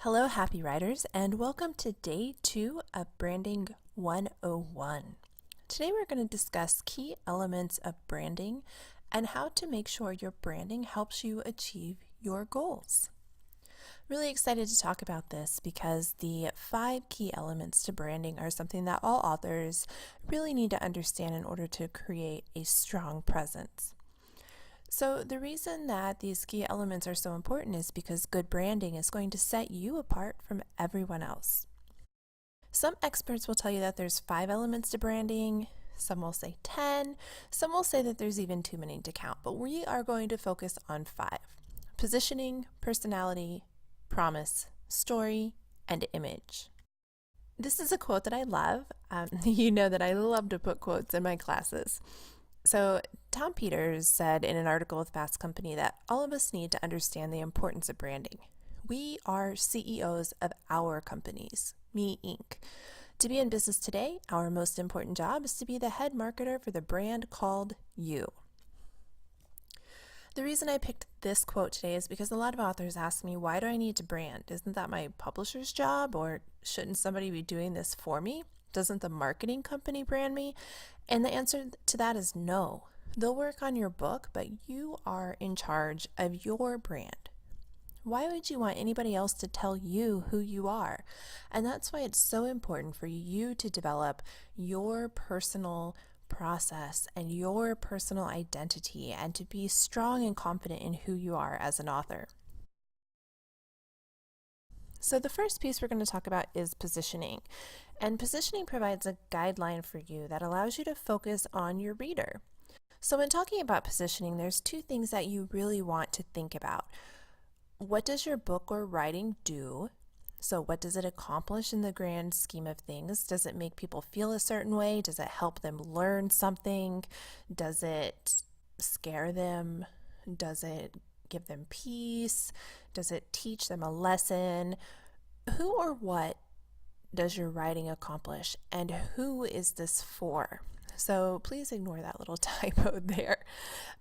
Hello, happy writers, and welcome to day 2 of Branding 101. Today we're going to discuss key elements of branding and how to make sure your branding helps you achieve your goals. Really excited to talk about this because the 5 key elements to branding are something that all authors really need to understand in order to create a strong presence. So the reason that these key elements are so important is because good branding is going to set you apart from everyone else. Some experts will tell you that there's 5 elements to branding, some will say 10, some will say that there's even too many to count, but we are going to focus on 5. Positioning, personality, promise, story, and image. This is a quote that I love. You know that I love to put quotes in my classes. So Tom Peters said in an article with Fast Company that all of us need to understand the importance of branding. We are CEOs of our companies, Me Inc. To be in business today, our most important job is to be the head marketer for the brand called you. The reason I picked this quote today is because a lot of authors ask me, why do I need to brand? Isn't that my publisher's job, or shouldn't somebody be doing this for me? Doesn't the marketing company brand me? And the answer to that is no. They'll work on your book, but you are in charge of your brand. Why would you want anybody else to tell you who you are? And that's why it's so important for you to develop your personal process and your personal identity and to be strong and confident in who you are as an author. So the first piece we're going to talk about is positioning. And positioning provides a guideline for you that allows you to focus on your reader. So when talking about positioning, there's 2 things that you really want to think about. What does your book or writing do? So what does it accomplish in the grand scheme of things? Does it make people feel a certain way? Does it help them learn something? Does it scare them? Does it give them peace? Does it teach them a lesson? Who or what does your writing accomplish, and who is this for? So please ignore that little typo there.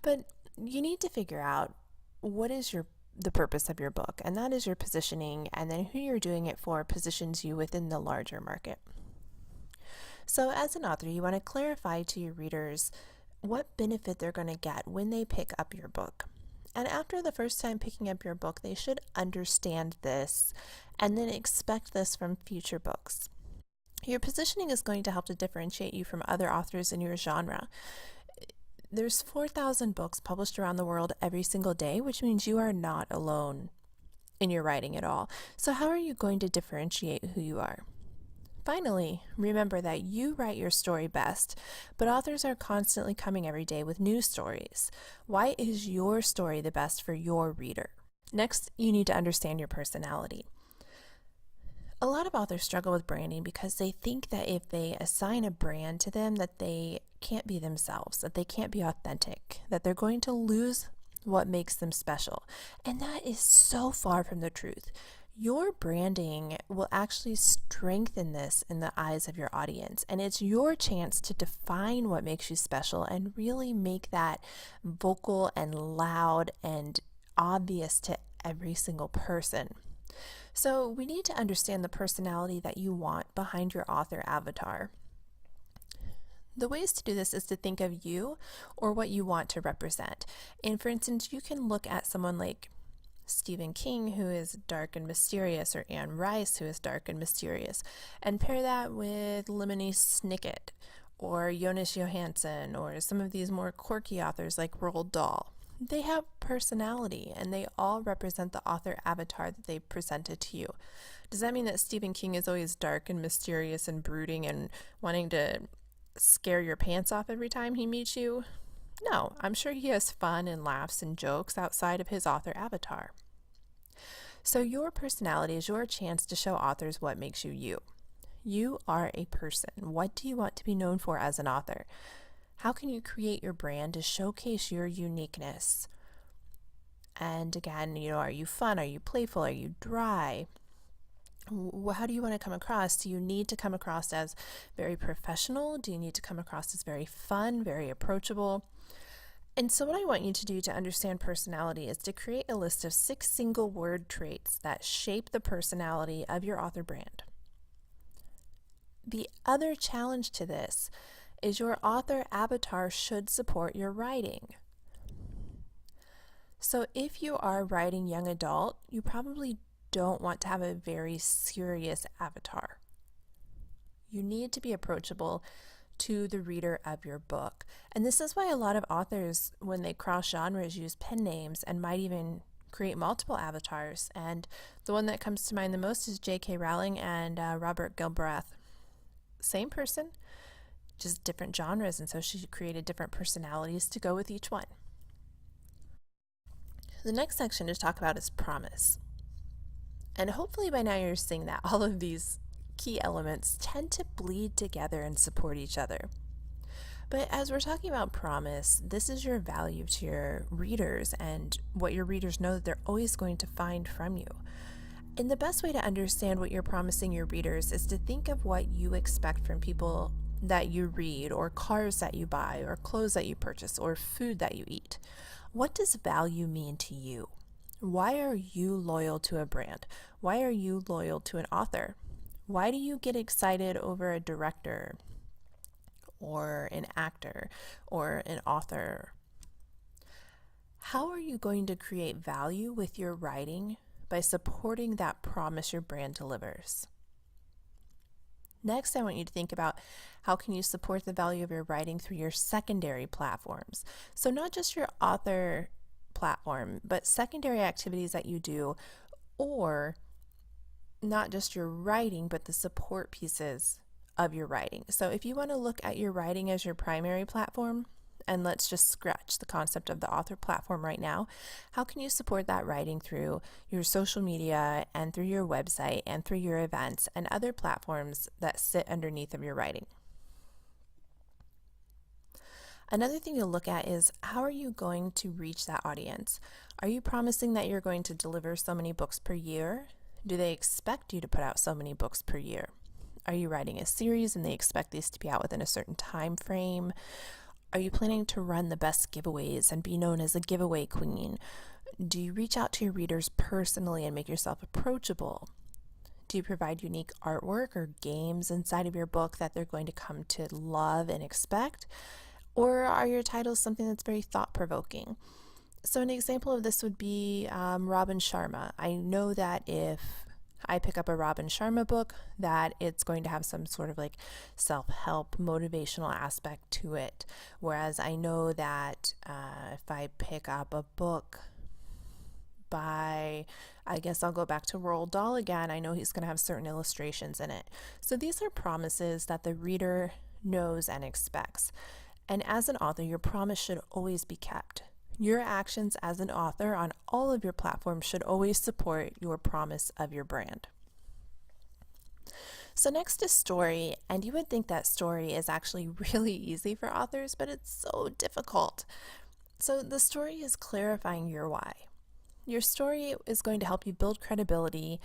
But you need to figure out what is the purpose of your book, and that is your positioning, and then who you're doing it for positions you within the larger market. So as an author, you want to clarify to your readers what benefit they're going to get when they pick up your book. And after the first time picking up your book, they should understand this and then expect this from future books. Your positioning is going to help to differentiate you from other authors in your genre. There's 4,000 books published around the world every single day, which means you are not alone in your writing at all. So how are you going to differentiate who you are? Finally, remember that you write your story best, but authors are constantly coming every day with new stories. Why is your story the best for your reader? Next, you need to understand your personality. A lot of authors struggle with branding because they think that if they assign a brand to them, that they can't be themselves, that they can't be authentic, that they're going to lose what makes them special. And that is so far from the truth. Your branding will actually strengthen this in the eyes of your audience, and it's your chance to define what makes you special and really make that vocal and loud and obvious to every single person. So we need to understand the personality that you want behind your author avatar. The ways to do this is to think of you or what you want to represent. And for instance, you can look at someone like Stephen King, who is dark and mysterious, or Anne Rice, who is dark and mysterious, and pair that with Lemony Snicket or Jonas Johansson or some of these more quirky authors like Roald Dahl. They have personality, and they all represent the author avatar that they presented to you. Does that mean that Stephen King is always dark and mysterious and brooding and wanting to scare your pants off every time he meets you? No, I'm sure he has fun and laughs and jokes outside of his author avatar. So your personality is your chance to show authors what makes you you. You are a person. What do you want to be known for as an author? How can you create your brand to showcase your uniqueness? And again, are you fun? Are you playful? Are you dry? How do you want to come across? Do you need to come across as very professional? Do you need to come across as very fun, very approachable? And so, what I want you to do to understand personality is to create a list of 6 single word traits that shape the personality of your author brand. The other challenge to this is your author avatar should support your writing. So, if you are writing young adult, you probably don't want to have a very serious avatar. You need to be approachable to the reader of your book. And this is why a lot of authors, when they cross genres, use pen names and might even create multiple avatars. And the one that comes to mind the most is J.K. Rowling and Robert Galbraith. Same person, just different genres, and so she created different personalities to go with each one. The next section to talk about is promise. And hopefully by now you're seeing that all of these key elements tend to bleed together and support each other. But as we're talking about promise, this is your value to your readers and what your readers know that they're always going to find from you. And the best way to understand what you're promising your readers is to think of what you expect from people that you read, or cars that you buy, or clothes that you purchase, or food that you eat. What does value mean to you? Why are you loyal to a brand? Why are you loyal to an author? Why do you get excited over a director or an actor or an author? How are you going to create value with your writing by supporting that promise your brand delivers? Next, I want you to think about how can you support the value of your writing through your secondary platforms. So not just your author platform, but secondary activities that you do, or not just your writing, but the support pieces of your writing. So if you want to look at your writing as your primary platform, and let's just scratch the concept of the author platform right now, how can you support that writing through your social media and through your website and through your events and other platforms that sit underneath of your writing? Another thing to look at is how are you going to reach that audience? Are you promising that you're going to deliver so many books per year? Do they expect you to put out so many books per year? Are you writing a series and they expect these to be out within a certain time frame? Are you planning to run the best giveaways and be known as a giveaway queen? Do you reach out to your readers personally and make yourself approachable? Do you provide unique artwork or games inside of your book that they're going to come to love and expect? Or are your titles something that's very thought-provoking? So an example of this would be Robin Sharma. I know that if I pick up a Robin Sharma book, that it's going to have some sort of like self-help, motivational aspect to it. Whereas I know that if I pick up a book by, I guess I'll go back to Roald Dahl again, I know he's going to have certain illustrations in it. So these are promises that the reader knows and expects. And as an author, your promise should always be kept. Your actions as an author on all of your platforms should always support your promise of your brand. So next is story, and you would think that story is actually really easy for authors, but it's so difficult. So the story is clarifying your why. Your story is going to help you build credibility,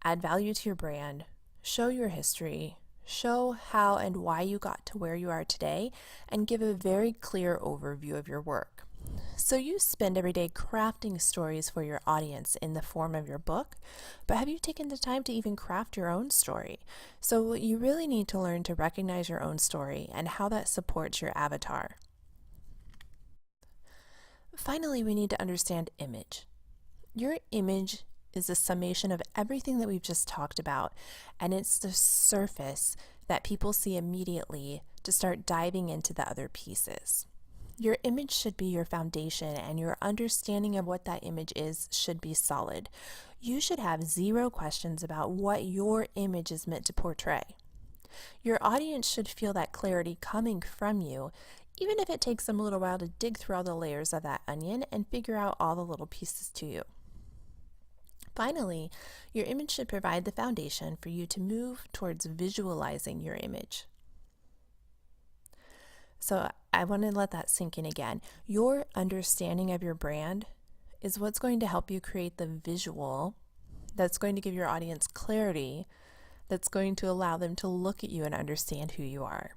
add value to your brand, show your history, show how and why you got to where you are today, and give a very clear overview of your work. So you spend every day crafting stories for your audience in the form of your book, but have you taken the time to even craft your own story? So you really need to learn to recognize your own story and how that supports your avatar. Finally, we need to understand image. Your image is a summation of everything that we've just talked about, and it's the surface that people see immediately to start diving into the other pieces. Your image should be your foundation, and your understanding of what that image is should be solid. You should have zero questions about what your image is meant to portray. Your audience should feel that clarity coming from you, even if it takes them a little while to dig through all the layers of that onion and figure out all the little pieces to you. Finally, your image should provide the foundation for you to move towards visualizing your image. So I want to let that sink in again. Your understanding of your brand is what's going to help you create the visual that's going to give your audience clarity, that's going to allow them to look at you and understand who you are.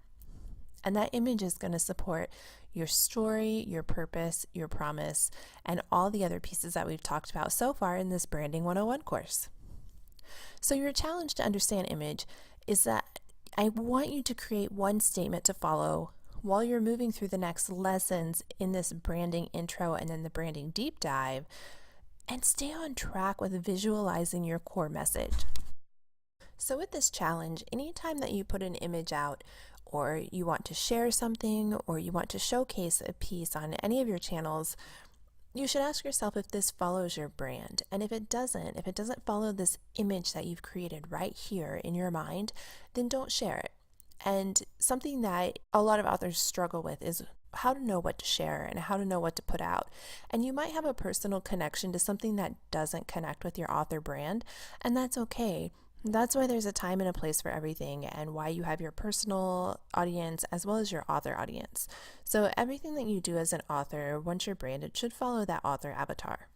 And that image is going to support your story, your purpose, your promise, and all the other pieces that we've talked about so far in this Branding 101 course. So your challenge to understand image is that I want you to create one statement to follow while you're moving through the next lessons in this branding intro and then the branding deep dive, and stay on track with visualizing your core message. So with this challenge, anytime that you put an image out, or you want to share something, or you want to showcase a piece on any of your channels, you should ask yourself if this follows your brand. And if it doesn't follow this image that you've created right here in your mind, then don't share it. And something that a lot of authors struggle with is how to know what to share and how to know what to put out. And you might have a personal connection to something that doesn't connect with your author brand, and that's okay. That's why there's a time and a place for everything, and why you have your personal audience as well as your author audience. So everything that you do as an author, once you're branded, should follow that author avatar.